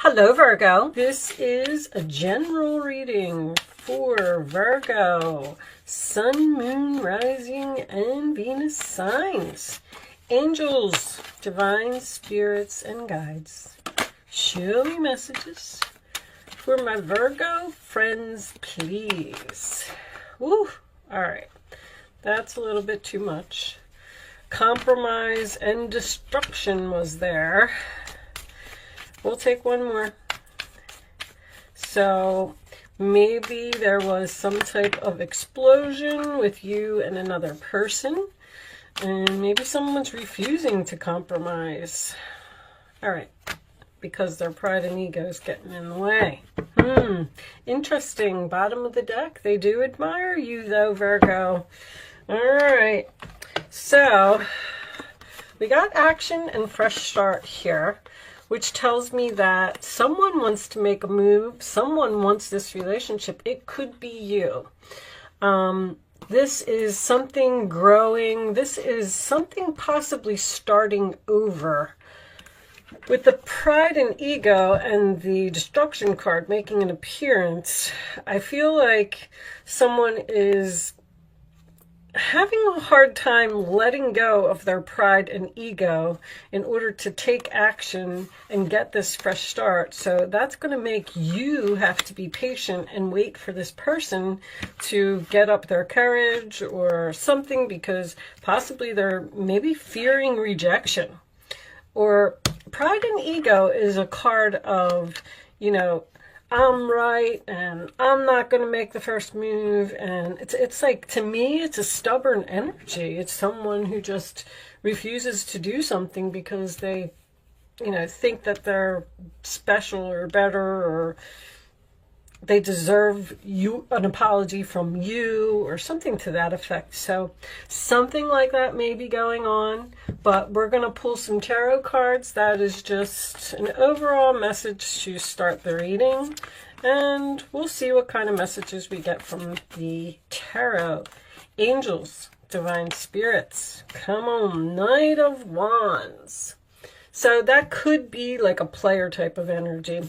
Hello Virgo, this is a general reading for Virgo, Sun, Moon, Rising, and Venus signs. Angels, divine spirits, and guides, show me messages for my Virgo friends, please. Woo! Alright, that's a little bit too much. Compromise and destruction was there. We'll take one more. So maybe there was some type of explosion with you and another person, and maybe someone's refusing to compromise. All right, because their pride and ego is getting in the way. Interesting. Bottom of the deck. They do admire you though, Virgo. All right. So we got action and fresh start here, which tells me that someone wants to make a move. Someone wants this relationship. It could be you. This is something growing. This is something possibly starting over. With the pride and ego and the destruction card making an appearance, I feel like someone is having a hard time letting go of their pride and ego in order to take action and get this fresh start. So that's going to make you have to be patient and wait for this person to get up their courage or something, because possibly they're maybe fearing rejection. Or pride and ego is a card of, you know, I'm right and I'm not going to make the first move. And it's like, to me, it's a stubborn energy. It's someone who just refuses to do something because they, you know, think that they're special or better, or they deserve an apology from you or something to that effect. So something like that may be going on, but we're going to pull some tarot cards. That is just an overall message to start the reading, and we'll see what kind of messages we get from the tarot. Angels, divine spirits, come on. Knight of Wands. So that could be like a player type of energy.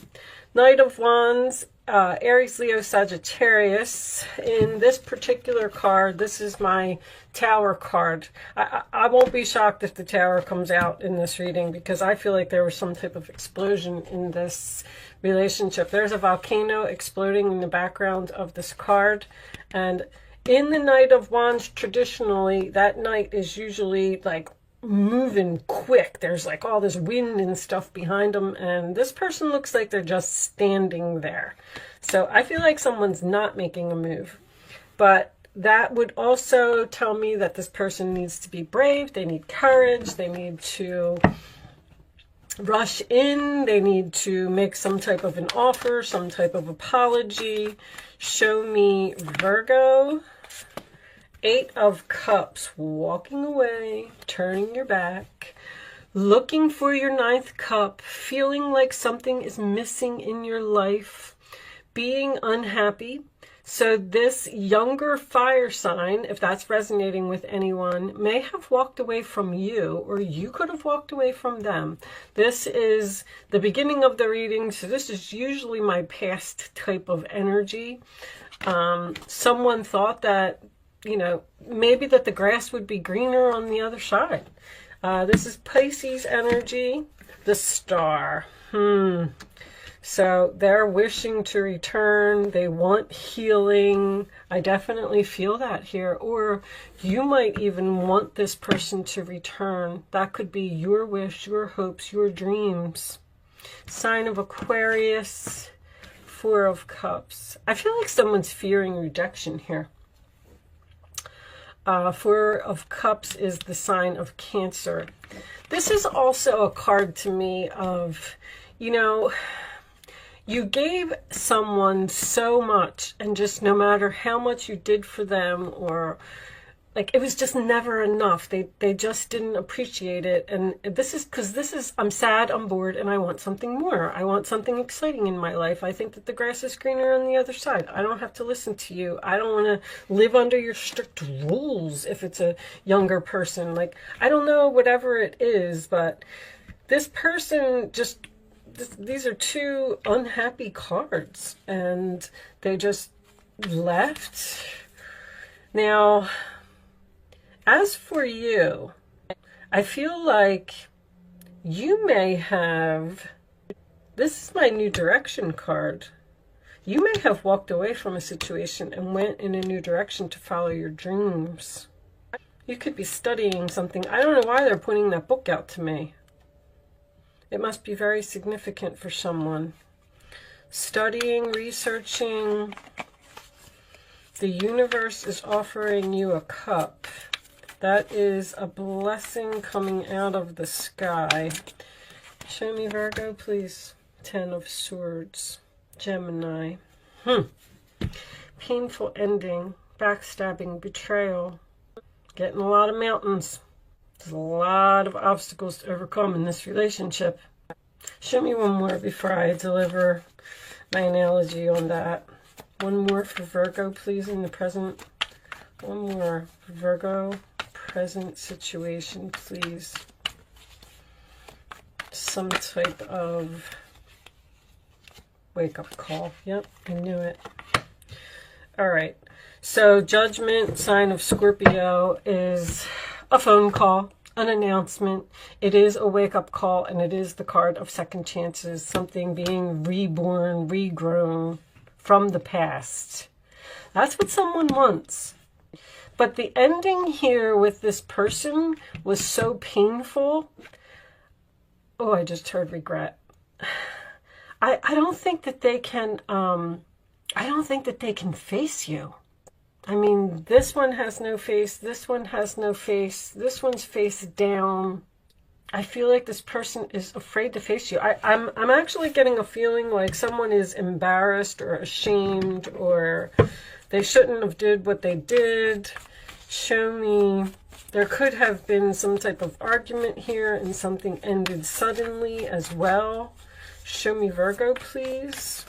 Knight of Wands, Aries, Leo, Sagittarius. In this particular card, this is my Tower card. I won't be shocked if the Tower comes out in this reading, because I feel like there was some type of explosion in this relationship. There's a volcano exploding in the background of this card. And in the Knight of Wands, traditionally, that knight is usually like moving quick. There's like all this wind and stuff behind them, and this person looks like they're just standing there. So I feel like someone's not making a move, but that would also tell me that this person needs to be brave. They need courage. They need to rush in. They need to make some type of an offer, some type of apology. Show me Virgo. 8 of Cups, walking away, turning your back, looking for your 9th cup, feeling like something is missing in your life, being unhappy. So this younger fire sign, if that's resonating with anyone, may have walked away from you, or you could have walked away from them. This is the beginning of the reading, so this is usually my past type of energy. Someone thought that, you know, maybe that the grass would be greener on the other side. This is Pisces energy, the Star. So they're wishing to return. They want healing. I definitely feel that here. Or you might even want this person to return. That could be your wish, your hopes, your dreams. Sign of Aquarius, 4 of Cups. I feel like someone's fearing rejection here. 4 of Cups is the sign of Cancer. This is also a card to me of, you know, you gave someone so much, and just no matter how much you did for them, or like it was just never enough. They just didn't appreciate it. And this is because I'm sad, I'm bored, and I want something more. I want something exciting in my life. I think that the grass is greener on the other side. I don't have to listen to you. I don't want to live under your strict rules if it's a younger person. Like, I don't know, whatever it is, but this person just these are two unhappy cards, and they just left. Now, as for you, I feel like you may have, this is my new direction card. You may have walked away from a situation and went in a new direction to follow your dreams. You could be studying something. I don't know why they're pointing that book out to me. It must be very significant for someone. Studying, researching. The universe is offering you a cup. That is a blessing coming out of the sky. Show me, Virgo, please. 10 of Swords. Gemini. Painful ending. Backstabbing. Betrayal. Getting a lot of mountains. There's a lot of obstacles to overcome in this relationship. Show me one more before I deliver my analogy on that. One more for Virgo, please, in the present. One more for Virgo. Present situation, please. Some type of wake-up call. Yep, I knew it. All right. So Judgment, sign of Scorpio, is a phone call, an announcement. It is a wake-up call, and it is the card of second chances, something being reborn, regrown from the past. That's what someone wants. But the ending here with this person was so painful. Oh, I just heard regret. I don't think that they can, I don't think that they can face you. I mean, this one has no face, this one has no face, this one's face down. I feel like this person is afraid to face you. I'm actually getting a feeling like someone is embarrassed or ashamed, or they shouldn't have did what they did. Show me. There could have been some type of argument here and something ended suddenly as well. Show me, Virgo, please.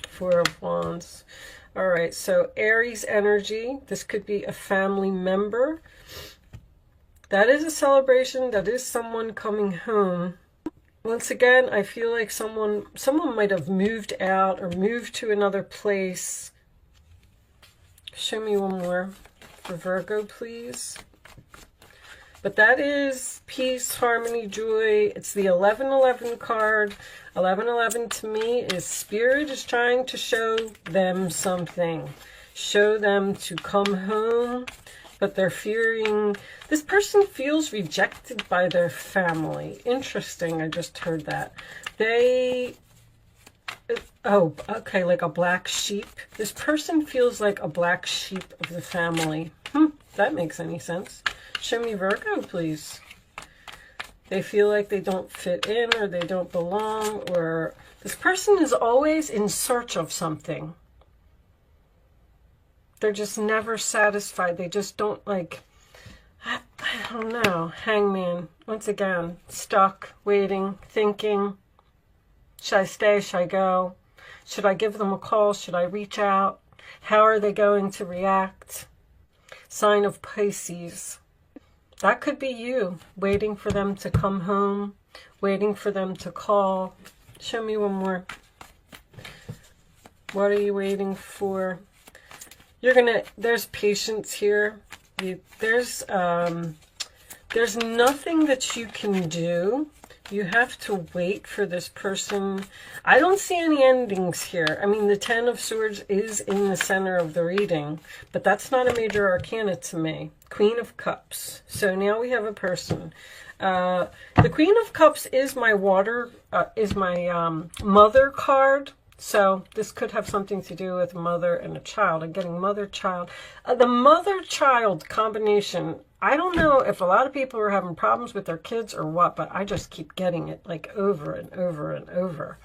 Four of Wands. All right, so Aries energy. This could be a family member. That is a celebration. That is someone coming home. Once again, I feel like someone might have moved out or moved to another place. Show me one more for Virgo, please. But that is peace, harmony, joy. It's the 1111 card. 1111 to me is Spirit is trying to show them something. Show them to come home, but they're fearing. This person feels rejected by their family. Interesting, I just heard that. Oh, okay, like a black sheep. This person feels like a black sheep of the family. That makes any sense. Show me, Virgo, please. They feel like they don't fit in, or they don't belong, or this person is always in search of something. They're just never satisfied. They just don't, like, I don't know. Hangman, once again, stuck, waiting, thinking. Should I stay? Should I go? Should I give them a call? Should I reach out? How are they going to react? Sign of Pisces. That could be you, waiting for them to come home, waiting for them to call. Show me one more. What are you waiting for? There's patience here. There's nothing that you can do. You have to wait for this person. I don't see any endings here. I mean, the 10 of Swords is in the center of the reading, but that's not a major arcana to me. Queen of Cups. So now we have a person. The Queen of Cups is my mother card. So this could have something to do with mother and a child. I'm getting mother-child. The mother-child combination, I don't know if a lot of people are having problems with their kids or what, but I just keep getting it like over and over and over.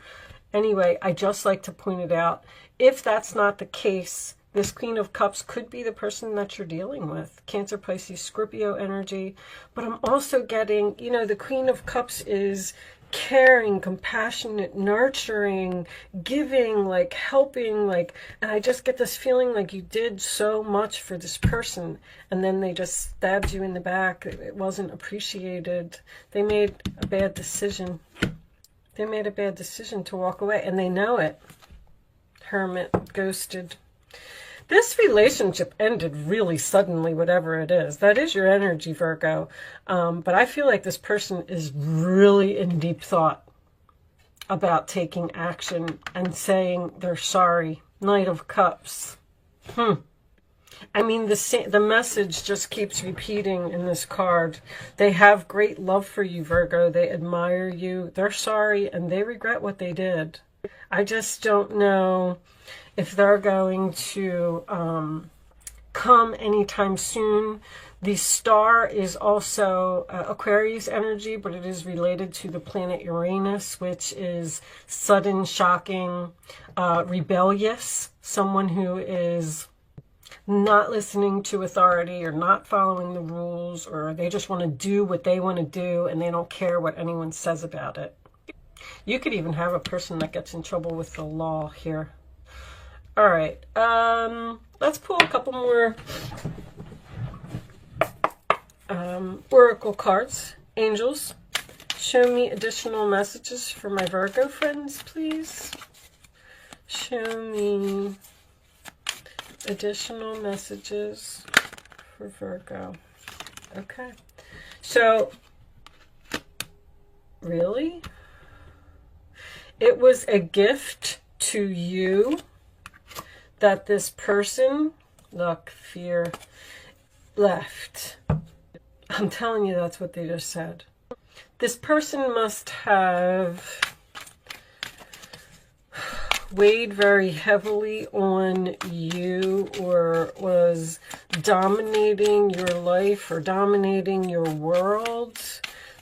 Anyway, I just like to point it out. If that's not the case, This Queen of Cups could be the person that you're dealing with. Cancer, Pisces, Scorpio energy. But I'm also getting, you know, the Queen of Cups is caring, compassionate, nurturing, giving, like helping, like, and I just get this feeling like you did so much for this person and then they just stabbed you in the back. It wasn't appreciated. They made a bad decision. They made a bad decision to walk away and they know it. Hermit, ghosted. This relationship ended really suddenly, whatever it is. That is your energy, Virgo. But I feel like this person is really in deep thought about taking action and saying they're sorry. Knight of Cups. I mean, the message just keeps repeating in this card. They have great love for you, Virgo. They admire you. They're sorry and they regret what they did. I just don't know if they're going to come anytime soon. The star is also Aquarius energy, but it is related to the planet Uranus, which is sudden, shocking, rebellious. Someone who is not listening to authority or not following the rules, or they just want to do what they want to do and they don't care what anyone says about it. You could even have a person that gets in trouble with the law here. All right, let's pull a couple more oracle cards. Angels, show me additional messages for my Virgo friends, please. Show me additional messages for Virgo. Okay, so really? It was a gift to you that this person, look, fear, left. I'm telling you, that's what they just said. This person must have weighed very heavily on you, or was dominating your life or dominating your world,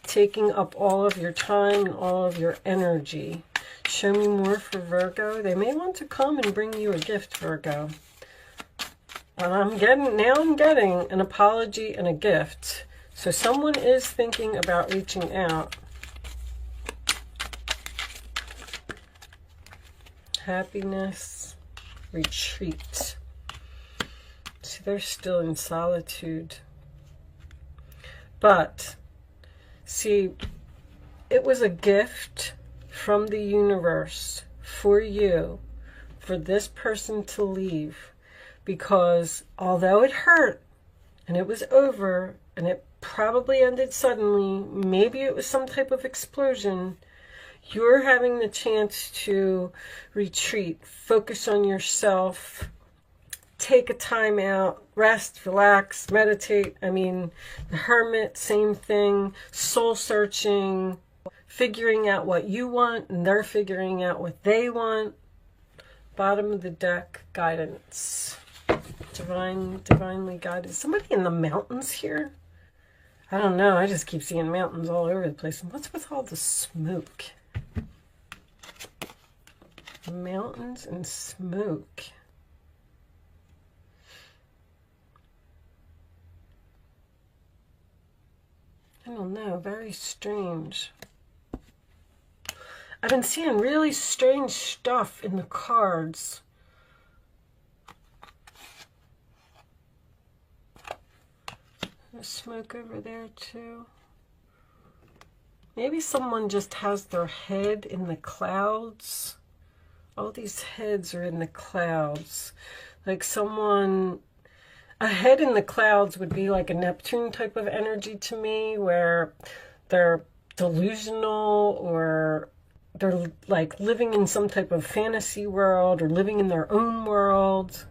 taking up all of your time and all of your energy. Show me more for Virgo. They may want to come and bring you a gift, Virgo. And I'm getting an apology and a gift. So someone is thinking about reaching out. Happiness, retreat. See, they're still in solitude. But, see, it was a gift from the universe for you, for this person to leave, because although it hurt and it was over and it probably ended suddenly, maybe it was some type of explosion, you're having the chance to retreat, focus on yourself, take a time out, rest, relax, meditate. I mean, the Hermit, same thing, soul searching, figuring out what you want, and they're figuring out what they want. Bottom of the deck, guidance. Divinely guided. Somebody in the mountains here? I don't know. I just keep seeing mountains all over the place. And what's with all the smoke? Mountains and smoke. I don't know. Very strange. I've been seeing really strange stuff in the cards. There's smoke over there too. Maybe someone just has their head in the clouds. All these heads are in the clouds. Like someone, a head in the clouds would be like a Neptune type of energy to me, where they're delusional, or they're like living in some type of fantasy world, or living in their own world.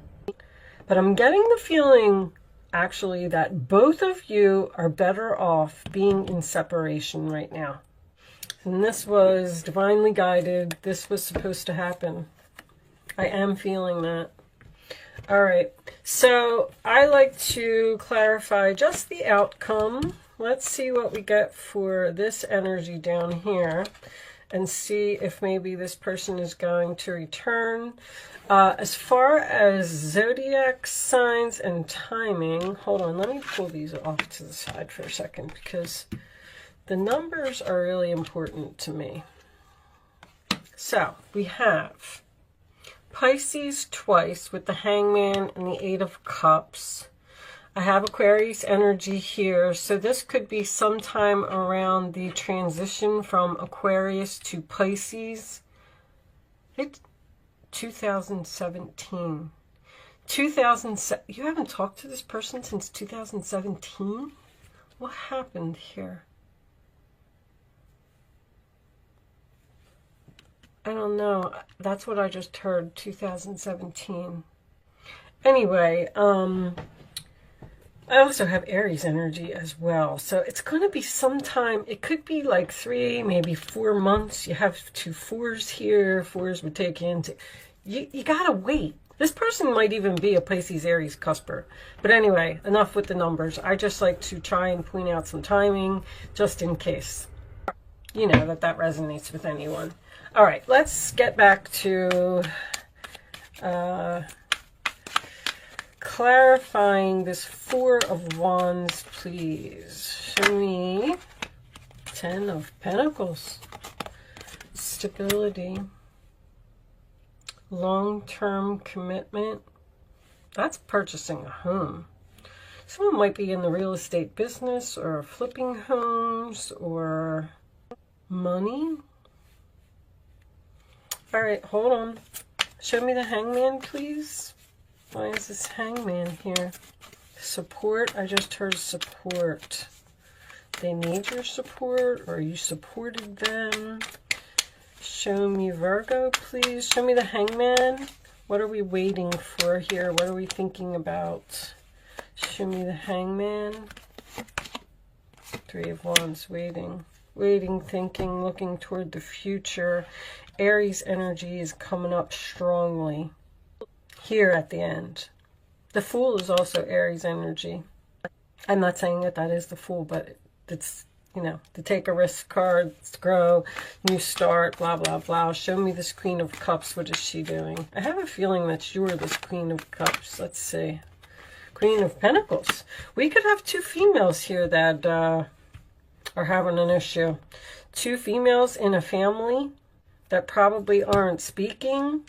But I'm getting the feeling, actually, that both of you are better off being in separation right now. And this was divinely guided. This was supposed to happen. I am feeling that. All right. So I like to clarify just the outcome. Let's see what we get for this energy down here. and see if maybe this person is going to return. As far as zodiac signs and timing, hold on, let me pull these off to the side for a second because the numbers are really important to me. So we have Pisces twice with the Hangman and the Eight of Cups. I have Aquarius energy here, so this could be sometime around the transition from Aquarius to Pisces. 2017. You haven't talked to this person since 2017? What happened here? I don't know. That's what I just heard, 2017. Anyway, I also have Aries energy as well. So it's going to be sometime, it could be like 3, maybe 4 months. You have 2 4s here. 4s would take you into, you got to wait. This person might even be a Pisces Aries cusper. But anyway, enough with the numbers. I just like to try and point out some timing just in case, you know, that resonates with anyone. All right, let's get back to clarifying this 4 of Wands, please. Show me 10 of Pentacles. Stability. Long-term commitment. That's purchasing a home. Someone might be in the real estate business or flipping homes or money. All right, hold on. Show me the Hangman, please. Why is this Hangman here? Support. I just heard support. They need your support, or you supported them. Show me Virgo, please. Show me the Hangman. What are we waiting for here? What are we thinking about? Show me the Hangman. 3 of Wands, waiting. Waiting, thinking, looking toward the future. Aries energy is coming up strongly here at the end. The Fool is also Aries energy. I'm not saying that is the Fool, but it's, you know, the take a risk card, grow, new start, blah, blah, blah. Show me this Queen of Cups. What is she doing? I have a feeling that you're this Queen of Cups. Let's see. Queen of Pentacles. We could have 2 females here that are having an issue. 2 females in a family that probably aren't speaking.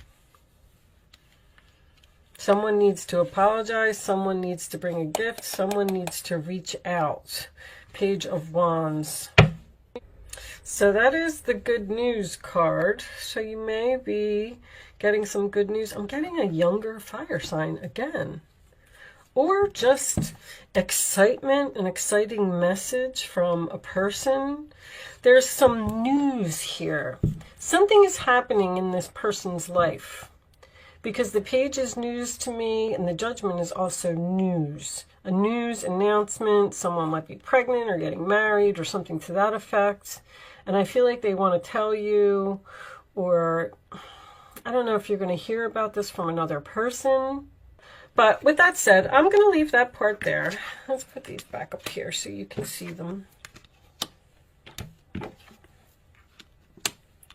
Someone needs to apologize. Someone needs to bring a gift. Someone needs to reach out. Page of Wands. So that is the good news card. So you may be getting some good news. I'm getting a younger fire sign again. Or just excitement, an exciting message from a person. There's some news here. Something is happening in this person's life. Because the Page is news to me, and the Judgment is also news. A news announcement. Someone might be pregnant or getting married or something to that effect. And I feel like they want to tell you, or I don't know if you're going to hear about this from another person. But with that said, I'm going to leave that part there. Let's put these back up here so you can see them.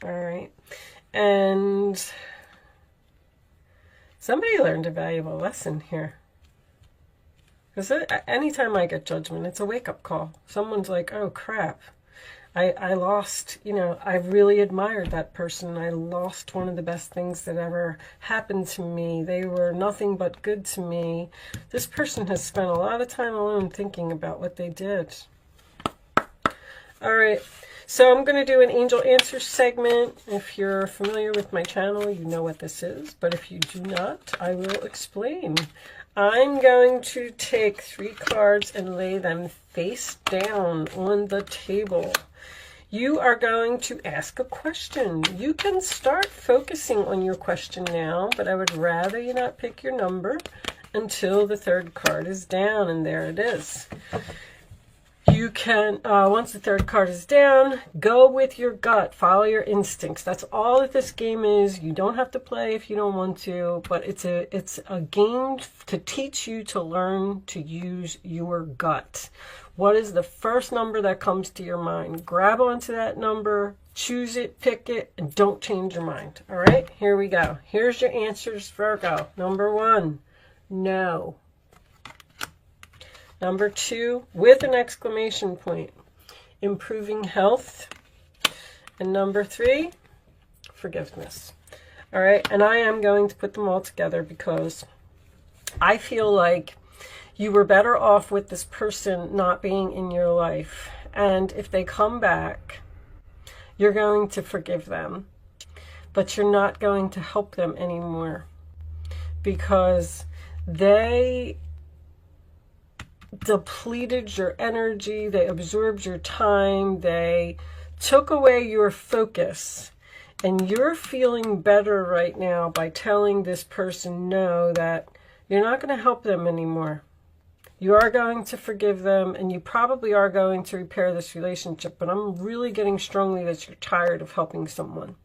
All right. And somebody learned a valuable lesson here. Because anytime I get Judgment, it's a wake-up call. Someone's like, oh, crap. I lost, you know, I really admired that person. I lost one of the best things that ever happened to me. They were nothing but good to me. This person has spent a lot of time alone thinking about what they did. All right. So I'm going to do an angel answer segment. If you're familiar with my channel, you know what this is. But if you do not, I will explain. I'm going to take 3 cards and lay them face down on the table. You are going to ask a question. You can start focusing on your question now, but I would rather you not pick your number until the 3rd card is down, and there it is. You can, once the third card is down, go with your gut, follow your instincts. That's all that this game is. You don't have to play if you don't want to, but it's a game to teach you to learn to use your gut. What is the first number that comes to your mind? Grab onto that number, choose it, pick it, and don't change your mind. All right, here we go. Here's your answers, Virgo. Number 1, no. Number 2, with an exclamation point, improving health. And number 3, forgiveness. All right, and I am going to put them all together because I feel like you were better off with this person not being in your life. And if they come back, you're going to forgive them, but you're not going to help them anymore because they depleted your energy, they absorbed your time, they took away your focus, and you're feeling better right now by telling this person no, that you're not going to help them anymore. You are going to forgive them, and you probably are going to repair this relationship, but I'm really getting strongly that you're tired of helping someone.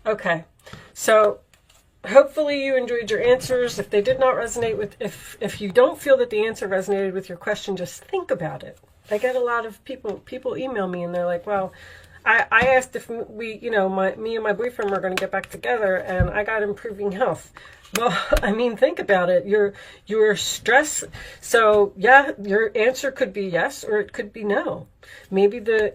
Okay, so hopefully you enjoyed your answers. If they did not resonate with, if you don't feel that the answer resonated with your question, just think about it. I get a lot of people email me and they're like, well, I asked if we, me and my boyfriend were going to get back together and I got improving health. Well, I mean, think about it. You're stressed. So yeah, your answer could be yes, or it could be no. Maybe the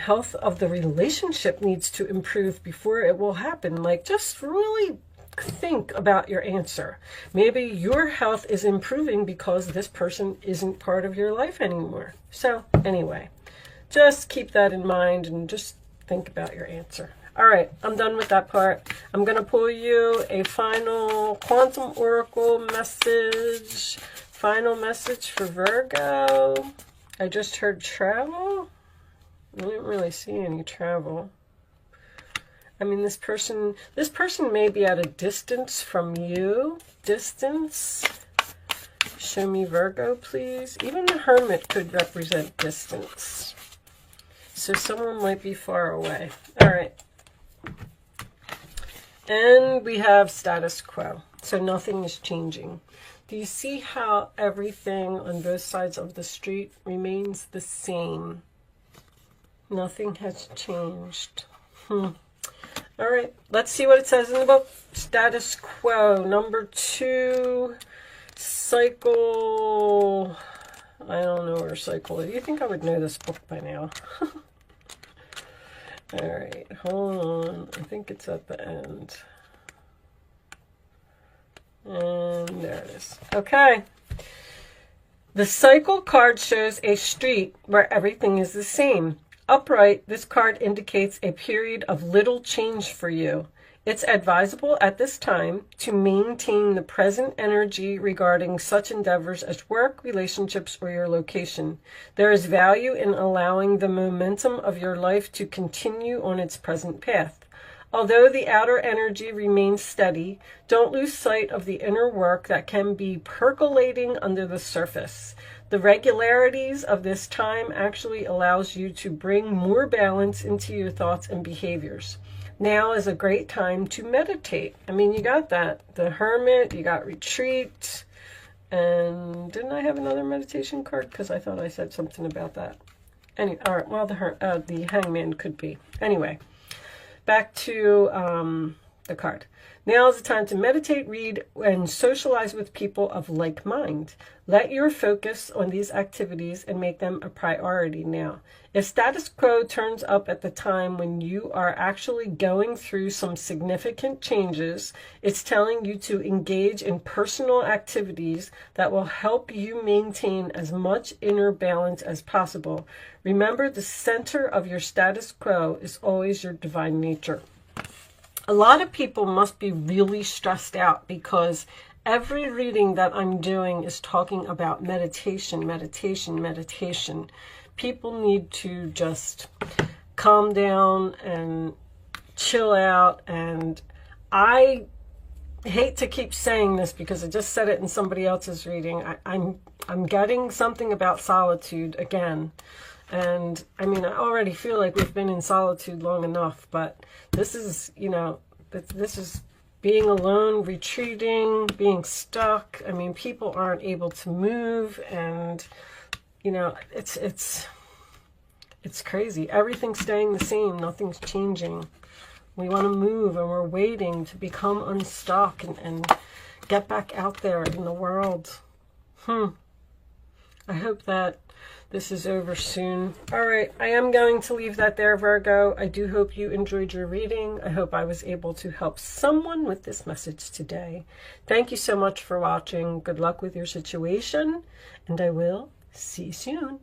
health of the relationship needs to improve before it will happen. Like, just really think about your answer. Maybe your health is improving because this person isn't part of your life anymore. So anyway, just keep that in mind and just think about your answer. All right, I'm done with that part. I'm going to pull you a final quantum oracle message. Final message for Virgo. I just heard travel. I didn't really see any travel. I mean, this person may be at a distance from you. Distance. Show me Virgo, please. Even the Hermit could represent distance. So someone might be far away. All right. And we have status quo. So nothing is changing. Do you see how everything on both sides of the street remains the same? Nothing has changed. All right, let's see what it says in the book. Status quo. Number 2, cycle. I don't know where cycle is. You think I would know this book by now? All right, hold on. I think it's at the end. And there it is. Okay. The cycle card shows a street where everything is the same. Upright, this card indicates a period of little change for you. It's advisable at this time to maintain the present energy regarding such endeavors as work, relationships, or your location. There is value in allowing the momentum of your life to continue on its present path. Although the outer energy remains steady, don't lose sight of the inner work that can be percolating under the surface. The regularities of this time actually allows you to bring more balance into your thoughts and behaviors. Now is a great time to meditate. I mean, you got that. The Hermit, you got retreat. And didn't I have another meditation card? Because I thought I said something about that. Anyway, all right, well, the Hangman could be. Anyway, back to the card. Now is the time to meditate, read, and socialize with people of like mind. Let your focus on these activities and make them a priority now. If status quo turns up at the time when you are actually going through some significant changes, it's telling you to engage in personal activities that will help you maintain as much inner balance as possible. Remember, the center of your status quo is always your divine nature. A lot of people must be really stressed out because every reading that I'm doing is talking about meditation, meditation, meditation. People need to just calm down and chill out. And I hate to keep saying this because I just said it in somebody else's reading. I'm I'm getting something about solitude again. And I mean, I already feel like we've been in solitude long enough, but this is, you know, this is being alone, retreating, being stuck. I mean, people aren't able to move, and, you know, it's crazy. Everything's staying the same. Nothing's changing. We want to move, and we're waiting to become unstuck and get back out there in the world. I hope that this is over soon. All right, I am going to leave that there, Virgo. I do hope you enjoyed your reading. I hope I was able to help someone with this message today. Thank you so much for watching. Good luck with your situation, and I will see you soon.